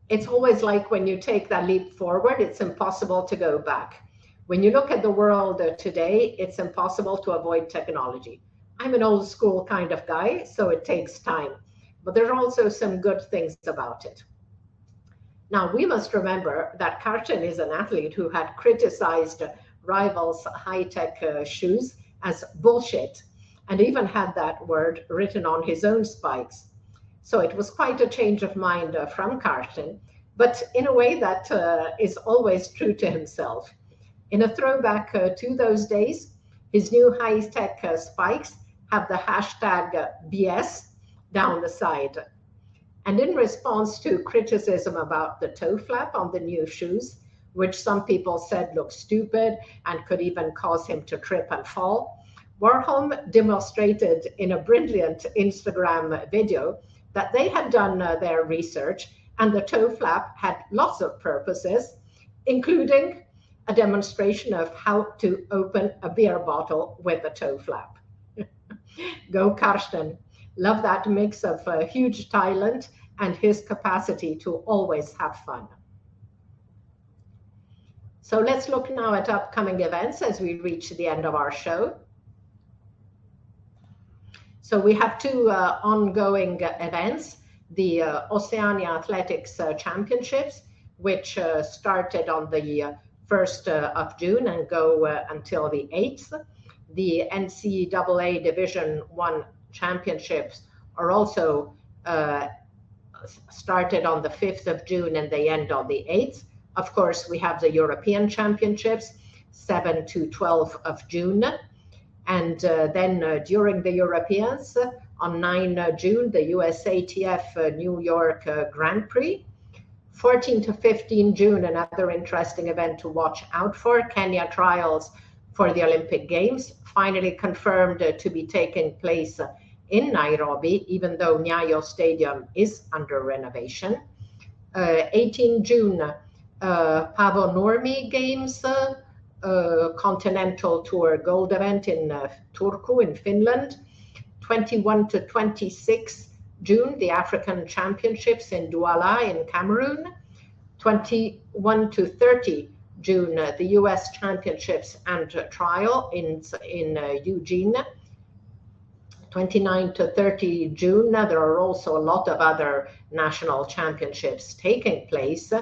It's always like when you take that leap forward, it's impossible to go back. When you look at the world today, it's impossible to avoid technology. I'm an old school kind of guy, so it takes time, but there are also some good things about it. Now, we must remember that Carsten is an athlete who had criticized rivals' high-tech shoes as bullshit, and even had that word written on his own spikes. So it was quite a change of mind from Carsten, but in a way that is always true to himself. In a throwback to those days, his new high-tech spikes have the hashtag BS down the side. And in response to criticism about the toe flap on the new shoes, which some people said looked stupid and could even cause him to trip and fall, Warholm demonstrated in a brilliant Instagram video that they had done their research, and the toe flap had lots of purposes, including a demonstration of how to open a beer bottle with a toe flap. Go Carsten. Love that mix of huge talent and his capacity to always have fun. So let's look now at upcoming events as we reach the end of our show. So we have two ongoing events, the Oceania Athletics Championships, which started on the 1st of June and go until the 8th. The NCAA Division I Championships are also started on the 5th of June and they end on the 8th. Of course, we have the European Championships, 7 to 12 of June. And then during the Europeans, on 9 June, the USATF New York Grand Prix. 14 to 15 June, another interesting event to watch out for, Kenya trials for the Olympic Games, finally confirmed to be taking place in Nairobi, even though Nyayo Stadium is under renovation. 18 June, Paavo Nurmi Games, Continental Tour Gold event in Turku in Finland. 21 to 26 June, the African Championships in Douala in Cameroon. 21 to 30 June, the US Championships and trial in Eugene. 29 to 30 June, there are also a lot of other national championships taking place.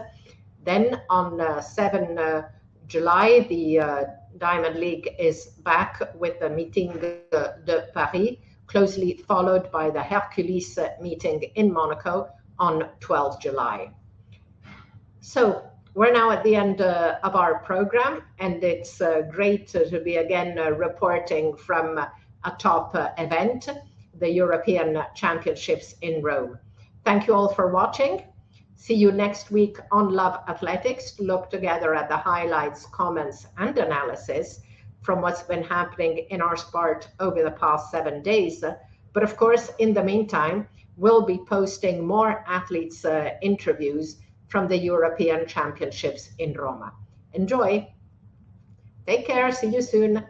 Then on 7 July, the Diamond League is back with the Meeting de Paris, closely followed by the Hercules meeting in Monaco on 12 July. So we're now at the end of our program, and it's great to be again reporting from a top event, the European Championships in Rome. Thank you all for watching. See you next week on Love Athletics to look together at the highlights, comments, and analysis from what's been happening in our sport over the past 7 days. But of course, in the meantime, we'll be posting more athletes' interviews from the European Championships in Roma. Enjoy. Take care. See you soon.